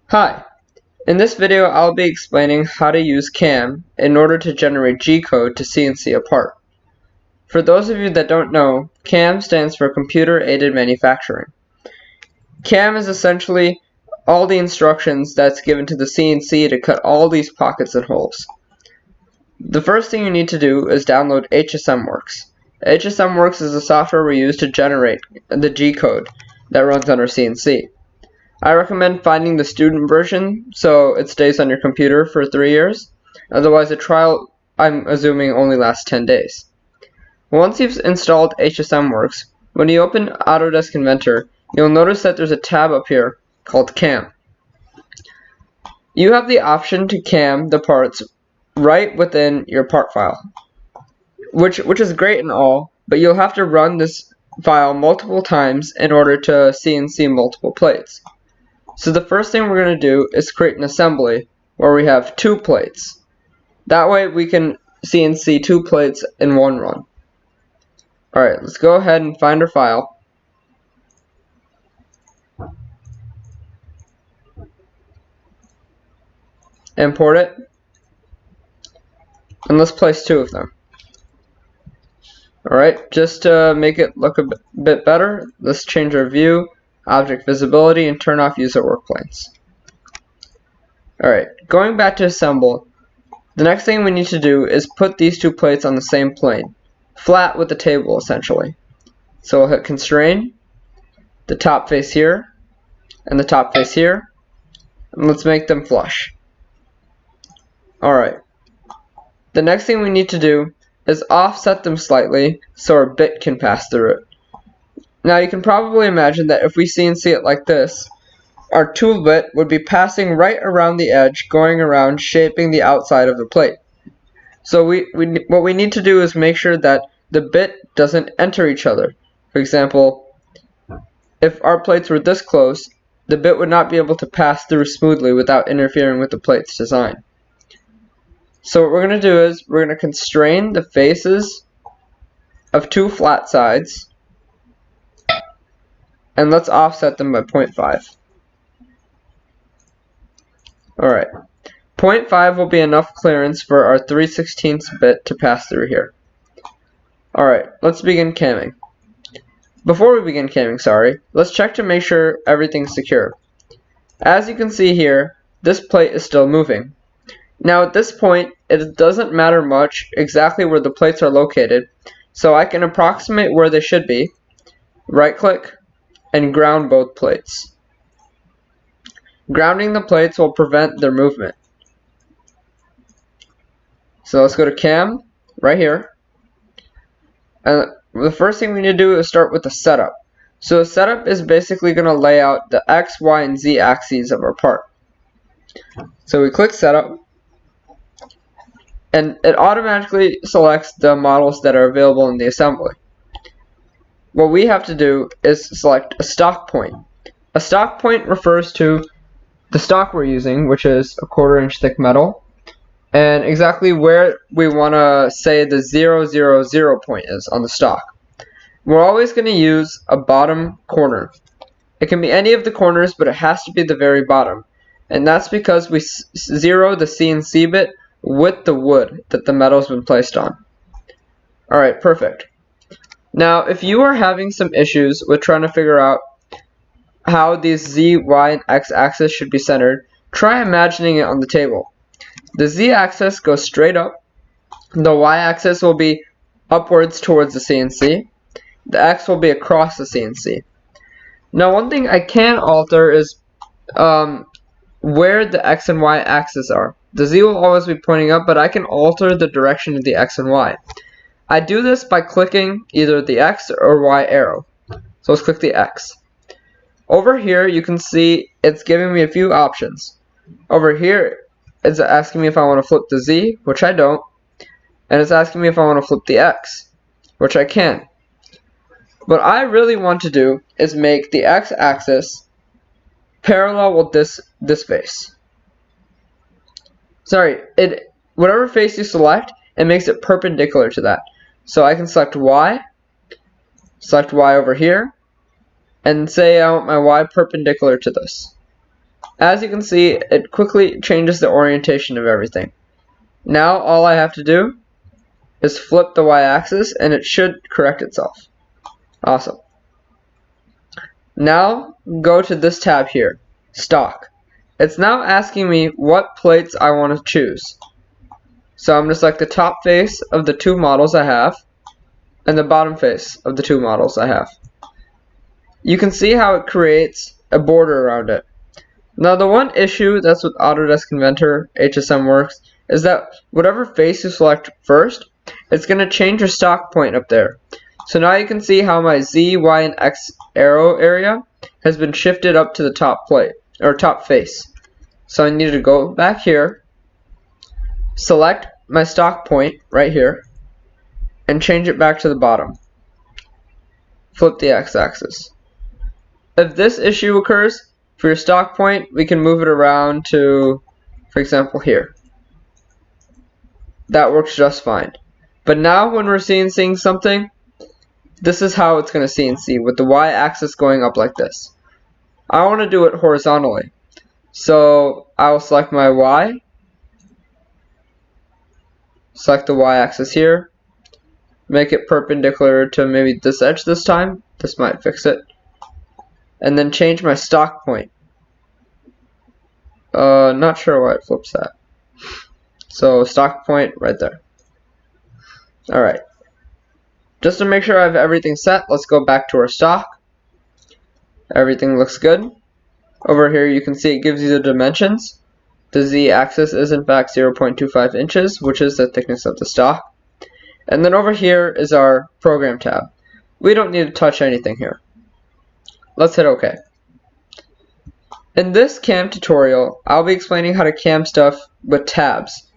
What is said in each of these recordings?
Hi, in this video I'll be explaining how to use CAM in order to generate G-code to CNC a part. For those of you that don't know, CAM stands for Computer Aided Manufacturing. CAM is essentially all the instructions that's given to the CNC to cut all these pockets and holes. The first thing you need to do is download HSMWorks. HSMWorks is the software we use to generate the G-code that runs on our CNC. I recommend finding the student version so it stays on your computer for 3 years. Otherwise, a trial, I'm assuming, only lasts 10 days. Once you've installed HSMWorks, when you open Autodesk Inventor, you'll notice that there's a tab up here called CAM. You have the option to CAM the parts right within your part file, which is great and all, but you'll have to run this file multiple times in order to CNC multiple plates. So the first thing we're going to do is create an assembly where we have 2 plates. That way we can CNC 2 plates in one run. Alright, let's go ahead and find our file. Import it. And let's place 2 of them. Alright, just to make it look a bit better, let's change our view, object visibility, and turn off user work planes. Alright, going back to assemble, the next thing we need to do is put these 2 plates on the same plane, flat with the table essentially. So we'll hit constrain, the top face here, and the top face here, and let's make them flush. Alright, the next thing we need to do is offset them slightly so our bit can pass through it. Now you can probably imagine that if we CNC it like this, our tool bit would be passing right around the edge, going around, shaping the outside of the plate. So what we need to do is make sure that the bit doesn't enter each other. For example, if our plates were this close, the bit would not be able to pass through smoothly without interfering with the plate's design. So what we're going to do is we're going to constrain the faces of 2 flat sides, and let's offset them by 0.5. Alright, 0.5 will be enough clearance for our 3/16 bit to pass through here. Alright, let's begin camming. Before we begin camming, let's check to make sure everything's secure. As you can see here, this plate is still moving. Now at this point, it doesn't matter much exactly where the plates are located, so I can approximate where they should be, right click, and ground both plates. Grounding the plates will prevent their movement. So let's go to CAM, right here. And the first thing we need to do is start with the setup. So the setup is basically going to lay out the X, Y, and Z axes of our part. So we click setup, and it automatically selects the models that are available in the assembly. What we have to do is select a stock point. A stock point refers to the stock we're using, which is a 1/4 inch thick metal, and exactly where we want to say the 000 point is on the stock. We're always going to use a bottom corner. It can be any of the corners, but it has to be the very bottom, and that's because we zero the CNC bit with the wood that the metal's been placed on. Alright, perfect. Now, if you are having some issues with trying to figure out how these Z, Y, and X axis should be centered, try imagining it on the table. The Z axis goes straight up, the Y axis will be upwards towards the CNC, the X will be across the CNC. Now, one thing I can alter is where the X and Y axis are. The Z will always be pointing up, but I can alter the direction of the X and Y. I do this by clicking either the X or Y arrow. So let's click the X. Over here you can see it's giving me a few options. Over here it's asking me if I want to flip the Z, which I don't, and it's asking me if I want to flip the X, which I can. What I really want to do is make the X axis parallel with this face. Whatever face you select, it makes it perpendicular to that. So I can select Y over here, and say I want my Y perpendicular to this. As you can see, it quickly changes the orientation of everything. Now all I have to do is flip the y-axis and it should correct itself. Awesome. Now go to this tab here, Stock. It's now asking me what plates I want to choose. So I'm going to select the top face of the two models I have and the bottom face of the two models I have. You can see how it creates a border around it. Now the one issue that's with Autodesk Inventor HSMWorks is that whatever face you select first, it's going to change your stock point up there. So now you can see how my Z, Y, and X arrow area has been shifted up to the top plate, or top face. So I need to go back here, select my stock point right here, and change it back to the bottom. Flip the x-axis. If this issue occurs, for your stock point, we can move it around to, for example, here. That works just fine. But now when we're CNCing something, this is how it's going to CNC, with the y-axis going up like this. I want to do it horizontally. So I'll select my Y, select the y-axis here, make it perpendicular to maybe this edge this time. This might fix it. And then change my stock point. Not sure why it flips that. So stock point right there. Alright. Just to make sure I have everything set, let's go back to our stock. Everything looks good. Over here you can see it gives you the dimensions. The z-axis is in fact 0.25 inches, which is the thickness of the stock. And then over here is our program tab. We don't need to touch anything here. Let's hit OK. In this CAM tutorial, I'll be explaining how to CAM stuff with tabs.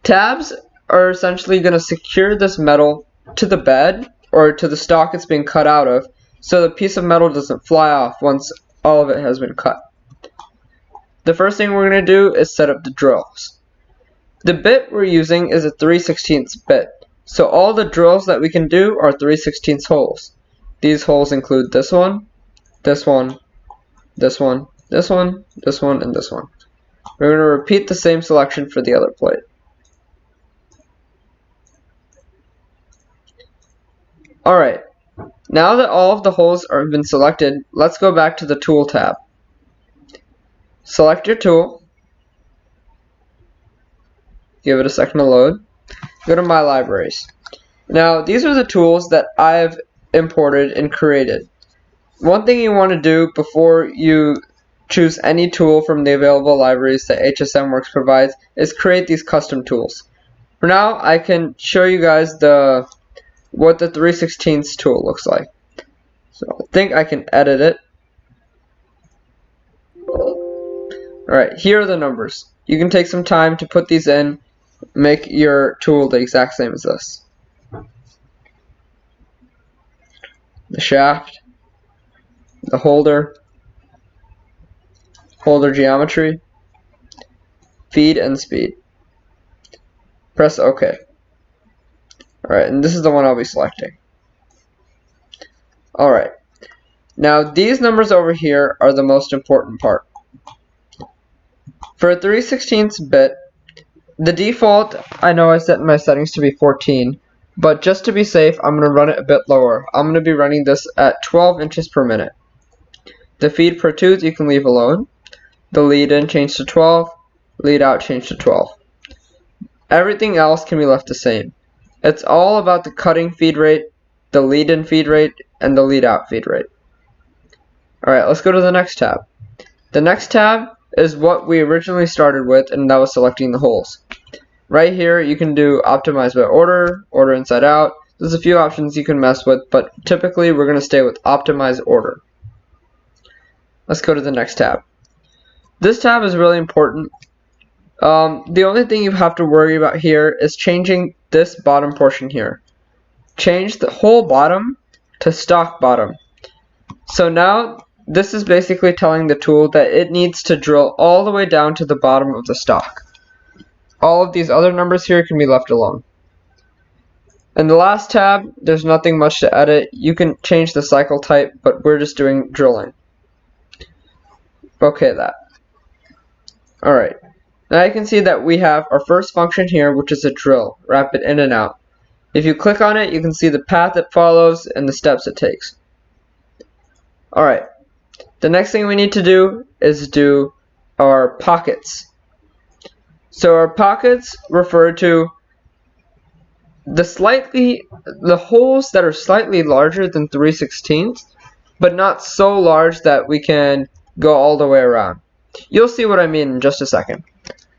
Tabs are essentially going to secure this metal to the bed or to the stock it's being cut out of, so the piece of metal doesn't fly off once all of it has been cut. The first thing we're going to do is set up the drills. The bit we're using is a 3/16 bit, so all the drills that we can do are 3/16 holes. These holes include this one, this one, this one, this one, this one, and this one. We're going to repeat the same selection for the other plate. Alright, now that all of the holes have been selected, let's go back to the Tool tab. Select your tool. Give it a second to load. Go to My Libraries. Now, these are the tools that I've imported and created. One thing you want to do before you choose any tool from the available libraries that HSMWorks provides is create these custom tools. For now, I can show you guys what the 3/16 tool looks like. So I think I can edit it. Alright, here are the numbers. You can take some time to put these in, make your tool the exact same as this. The shaft, the holder geometry, feed and speed. Press OK. Alright, and this is the one I'll be selecting. Alright, now these numbers over here are the most important part. For a 3/16 bit, the default, I know I set my settings to be 14, but just to be safe, I'm going to run it a bit lower. I'm going to be running this at 12 inches per minute. The feed per tooth you can leave alone. The lead in change to 12, lead out change to 12. Everything else can be left the same. It's all about the cutting feed rate, the lead in feed rate, and the lead out feed rate. Alright, let's go to the next tab. The next tab is what we originally started with, and that was selecting the holes. Right here you can do optimize by order, order inside out. There's a few options you can mess with, but typically we're going to stay with optimize order. Let's go to the next tab. This tab is really important. The only thing you have to worry about here is changing this bottom portion here. Change the whole bottom to stock bottom. So now this is basically telling the tool that it needs to drill all the way down to the bottom of the stock. All of these other numbers here can be left alone. In the last tab, there's nothing much to edit. You can change the cycle type, but we're just doing drilling. Okay, that. Alright, now you can see that we have our first function here, which is a drill, rapid in and out. If you click on it, you can see the path it follows and the steps it takes. Alright, the next thing we need to do is do our pockets. So our pockets refer to the holes that are slightly larger than 3/16, but not so large that we can go all the way around. You'll see what I mean in just a second.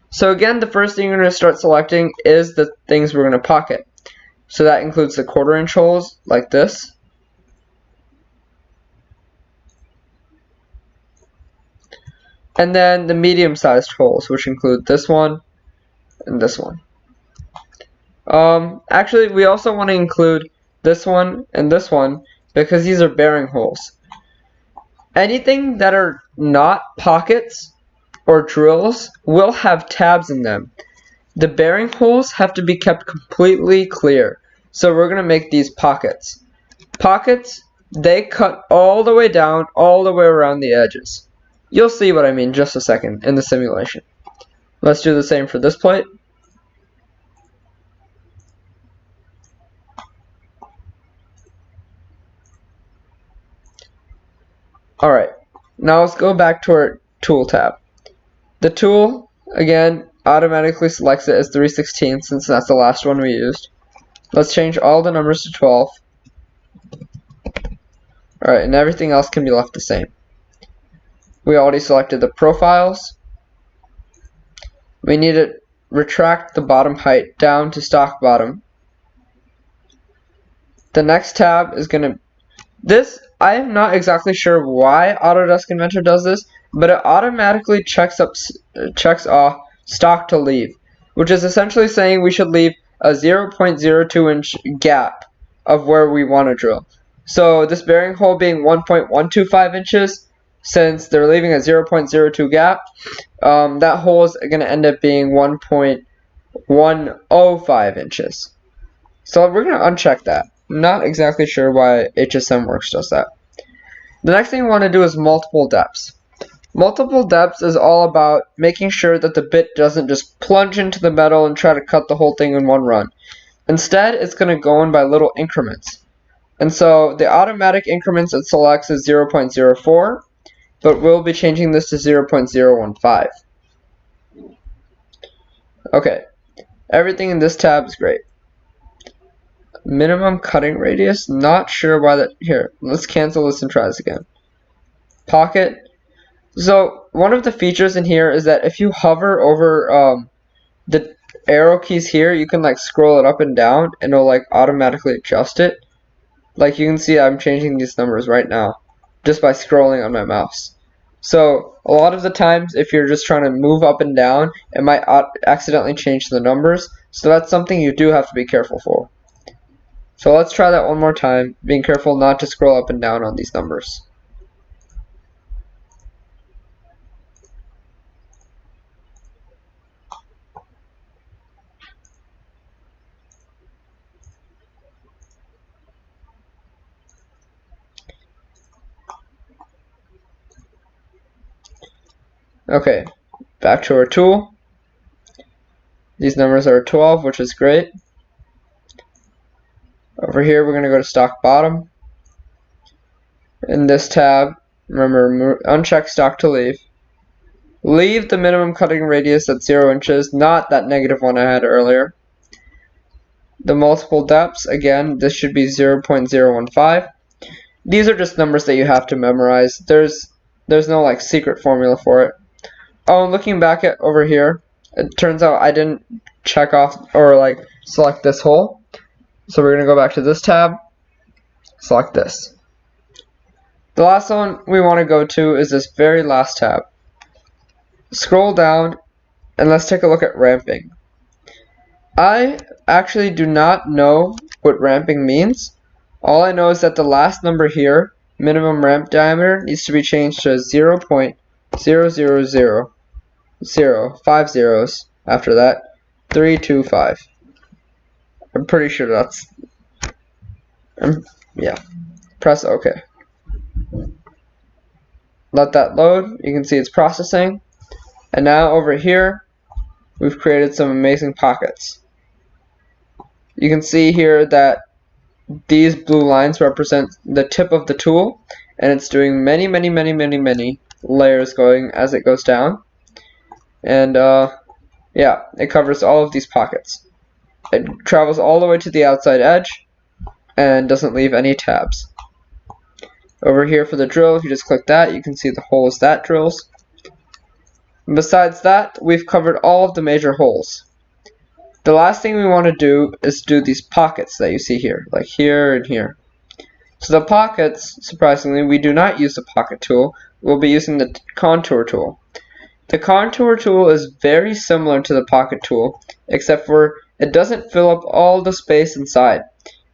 So again, the first thing you're going to start selecting is the things we're going to pocket. So that includes the 1/4" holes, like this. And then the medium-sized holes, which include this one and this one. Actually, we also want to include this one and this one because these are bearing holes. Anything that are not pockets or drills will have tabs in them. The bearing holes have to be kept completely clear. So we're going to make these pockets. Pockets, they cut all the way down, all the way around the edges. You'll see what I mean in just a second in the simulation. Let's do the same for this plate. Alright, now let's go back to our tool tab. The tool, again, automatically selects it as 3/16 since that's the last one we used. Let's change all the numbers to 12. Alright, and everything else can be left the same. We already selected the profiles. We need to retract the bottom height down to stock bottom. The next tab is going to... I am not exactly sure why Autodesk Inventor does this, but it automatically checks off stock to leave, which is essentially saying we should leave a 0.02 inch gap of where we want to drill. So this bearing hole being 1.125 inches, since they're leaving a 0.02 gap, that hole is going to end up being 1.105 inches. So we're going to uncheck that. Not exactly sure why HSMWorks does that. The next thing we want to do is multiple depths. Multiple depths is all about making sure that the bit doesn't just plunge into the metal and try to cut the whole thing in one run. Instead, it's going to go in by little increments. And so the automatic increments it selects is 0.04, but we'll be changing this to 0.015. Okay, everything in this tab is great. Minimum cutting radius, not sure why that... Here, let's cancel this and try this again. Pocket. So one of the features in here is that if you hover over the arrow keys here, you can like scroll it up and down and it'll like automatically adjust it. Like you can see I'm changing these numbers right now just by scrolling on my mouse. So a lot of the times if you're just trying to move up and down, it might accidentally change the numbers. So that's something you do have to be careful for. So let's try that one more time, being careful not to scroll up and down on these numbers. Okay, back to our tool. These numbers are 12, which is great. Over here, we're going to go to stock bottom. In this tab, remember, uncheck stock to leave. Leave the minimum cutting radius at 0 inches, not that negative one I had earlier. The multiple depths, again, this should be 0.015. These are just numbers that you have to memorize. There's no like secret formula for it. Oh, and looking back at over here, it turns out I didn't check off or like select this hole. So we're going to go back to this tab, select this. The last one we want to go to is this very last tab. Scroll down and let's take a look at ramping. I actually do not know what ramping means. All I know is that the last number here, minimum ramp diameter, needs to be changed to 0.000, 5 zeros after that, 325. I'm pretty sure that's... yeah. Press OK. Let that load. You can see it's processing. And now over here, we've created some amazing pockets. You can see here that these blue lines represent the tip of the tool, and it's doing many layers going as it goes down. And yeah, it covers all of these pockets. It travels all the way to the outside edge and doesn't leave any tabs. Over here for the drill, if you just click that, you can see the holes that drills. And besides that, we've covered all of the major holes. The last thing we want to do is do these pockets that you see here, like here and here. So the pockets, surprisingly, we do not use the pocket tool. We'll be using the contour tool. The contour tool is very similar to the pocket tool, except for it doesn't fill up all the space inside.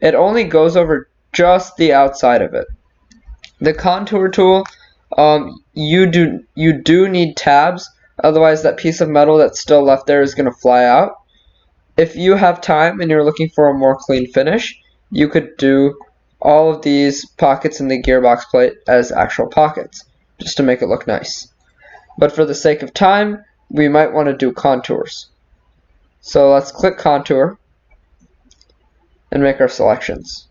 It only goes over just the outside of it. The contour tool, you do need tabs, otherwise that piece of metal that's still left there is going to fly out. If you have time and you're looking for a more clean finish, you could do all of these pockets in the gearbox plate as actual pockets, just to make it look nice. But for the sake of time, we might want to do contours. So let's click contour and make our selections.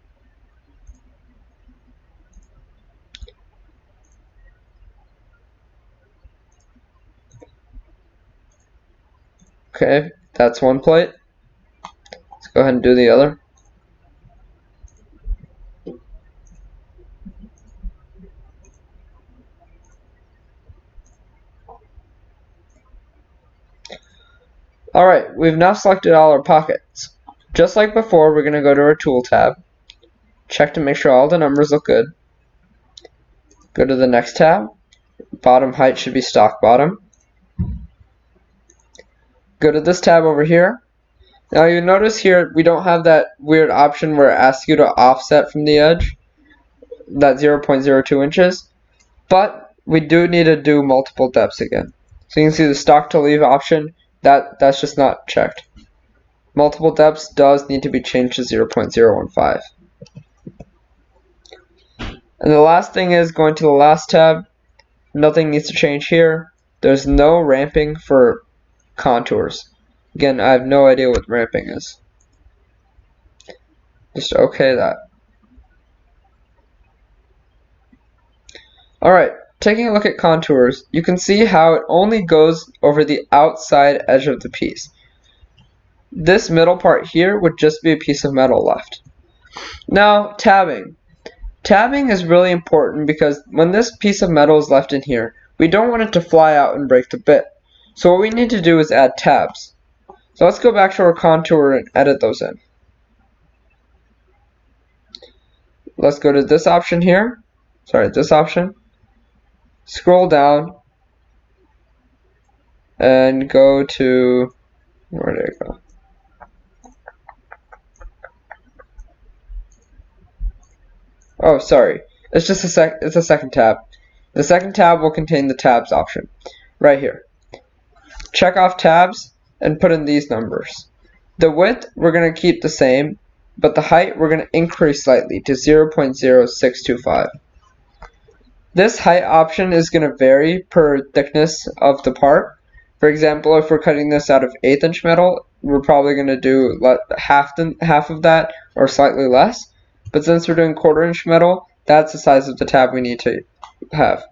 Okay, that's one plate. Let's go ahead and do the other. Alright, we've now selected all our pockets. Just like before, we're going to go to our tool tab, check to make sure all the numbers look good. Go to the next tab, bottom height should be stock bottom. Go to this tab over here. Now you notice here we don't have that weird option where it asks you to offset from the edge, that 0.02 inches, but we do need to do multiple depths again. So you can see the stock to leave option, that's just not checked. Multiple depths does need to be changed to 0.015. And the last thing is going to the last tab. Nothing needs to change here. There's no ramping for contours. Again, I have no idea what ramping is. Just okay that. Alright, taking a look at contours, you can see how it only goes over the outside edge of the piece. This middle part here would just be a piece of metal left. Now, tabbing. Tabbing is really important because when this piece of metal is left in here, we don't want it to fly out and break the bit. So what we need to do is add tabs. So let's go back to our contour and edit those in. Let's go to this option here. Sorry, this option. Scroll down and go to, where did it go? Oh, sorry. It's just it's a second tab. The second tab will contain the tabs option right here. Check off tabs and put in these numbers. The width we're going to keep the same, but the height we're going to increase slightly to 0.0625. This height option is going to vary per thickness of the part. For example, if we're cutting this out of 1/8 inch metal, we're probably going to do half of that or slightly less. But since we're doing 1/4 inch metal, that's the size of the tab we need to have.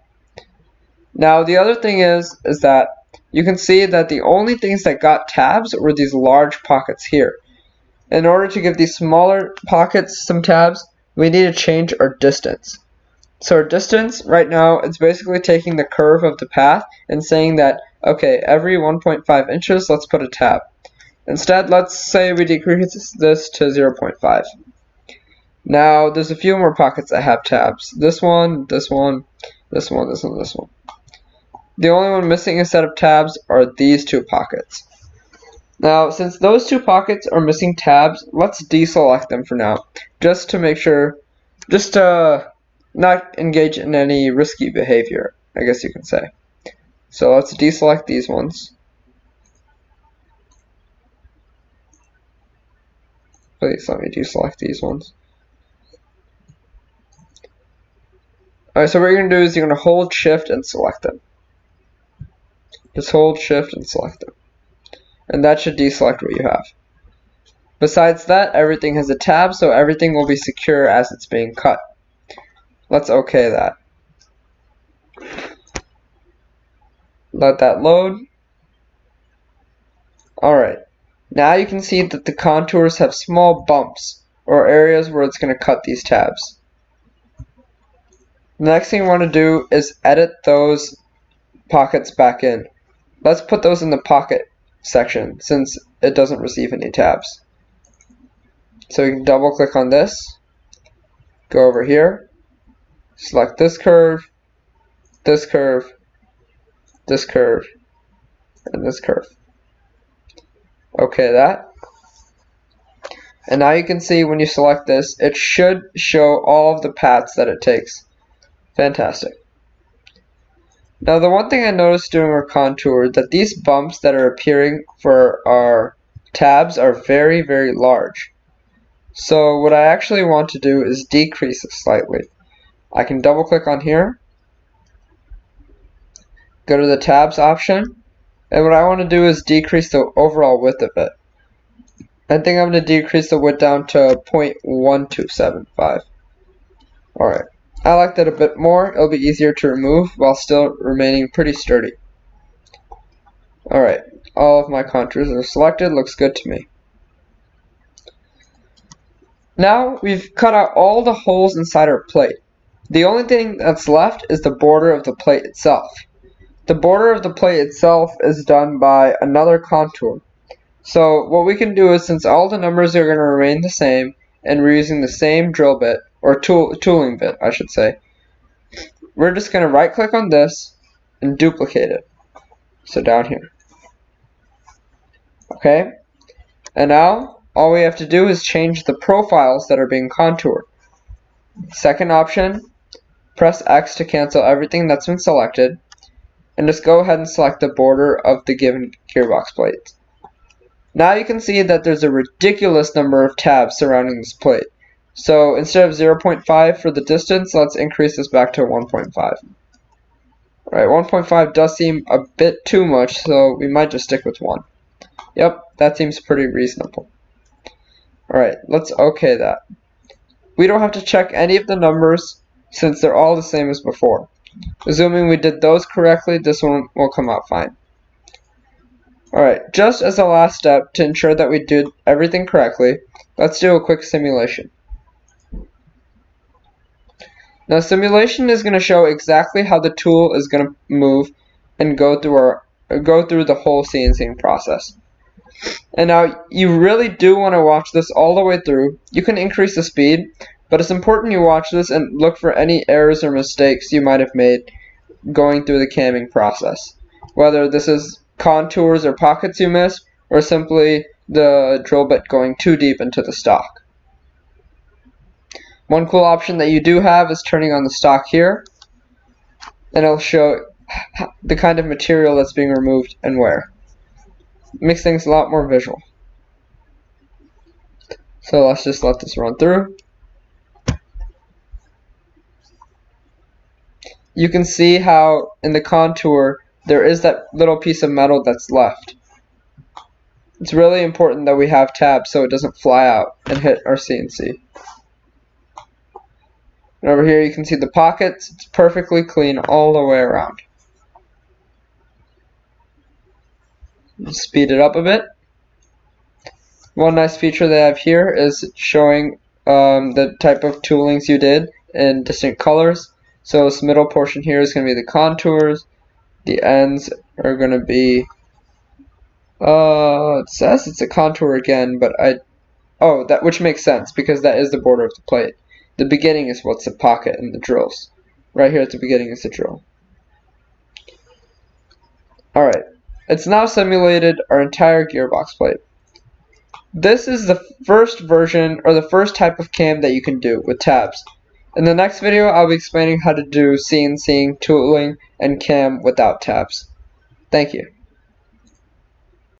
Now the other thing is that you can see that the only things that got tabs were these large pockets here. In order to give these smaller pockets some tabs, we need to change our distance. So our distance right now, it's basically taking the curve of the path and saying that, okay, every 1.5 inches, let's put a tab. Instead, let's say we decrease this to 0.5. Now, there's a few more pockets that have tabs. This one, this one, this one, this one, this one. The only one missing instead of tabs are these two pockets. Now, since those two pockets are missing tabs, let's deselect them for now, just to make sure, just to not engage in any risky behavior, I guess you can say. So let's deselect these ones. Please let me deselect these ones. Alright, so what you're going to do is you're going to hold shift and select them. Just hold shift and select them. And that should deselect what you have. Besides that, everything has a tab, so everything will be secure as it's being cut. Let's OK that. Let that load. Alright, now you can see that the contours have small bumps, or areas where it's going to cut these tabs. The next thing you want to do is edit those pockets back in. Let's put those in the pocket section, since it doesn't receive any tabs. So you can double click on this, go over here, select this curve, this curve, this curve, and this curve. OK that. And now you can see when you select this, it should show all of the paths that it takes. Fantastic. Now the one thing I noticed doing our contour, that these bumps that are appearing for our tabs are very, very large. So what I actually want to do is decrease it slightly. I can double click on here, go to the tabs option, and what I want to do is decrease the overall width of it. I think I'm going to decrease the width down to 0.1275. Alright, I like that a bit more. It'll be easier to remove while still remaining pretty sturdy. Alright, all of my contours are selected. Looks good to me. Now we've cut out all the holes inside our plate. The only thing that's left is the border of the plate itself. The border of the plate itself is done by another contour. So what we can do is, since all the numbers are going to remain the same and we're using the same drill bit, or tooling bit I should say, we're just going to right click on this and duplicate it. So down here. Okay, and now all we have to do is change the profiles that are being contoured. Second option, press X to cancel everything that's been selected, and just go ahead and select the border of the given gearbox plate. Now you can see that there's a ridiculous number of tabs surrounding this plate. So instead of 0.5 for the distance, let's increase this back to 1.5. Alright, 1.5 does seem a bit too much, so we might just stick with 1. Yep, that seems pretty reasonable. Alright, let's OK that. We don't have to check any of the numbers since they're all the same as before. Assuming we did those correctly, this one will come out fine. Alright, just as a last step to ensure that we did everything correctly, let's do a quick simulation. Now simulation is going to show exactly how the tool is going to move and go through the whole CNCing process. And now you really do want to watch this all the way through. You can increase the speed, but it's important you watch this and look for any errors or mistakes you might have made going through the camming process. Whether this is contours or pockets you missed, or simply the drill bit going too deep into the stock. One cool option that you do have is turning on the stock here, and it'll show the kind of material that's being removed and where. Makes things a lot more visual. So let's just let this run through. You can see how in the contour there is that little piece of metal that's left. It's really important that we have tabs so it doesn't fly out and hit our CNC. And over here you can see the pockets. It's perfectly clean all the way around. Speed it up a bit. One nice feature they have here is showing the type of toolings you did in distinct colors. So this middle portion here is going to be the contours. The ends are going to be, it says it's a contour again, but which makes sense because that is the border of the plate. The beginning is what's the pocket and the drills. Right here at the beginning is the drill. Alright, it's now simulated our entire gearbox plate. This is the first version, or the first type of cam that you can do with tabs. In the next video, I'll be explaining how to do CNCing, tooling, and cam without tabs. Thank you.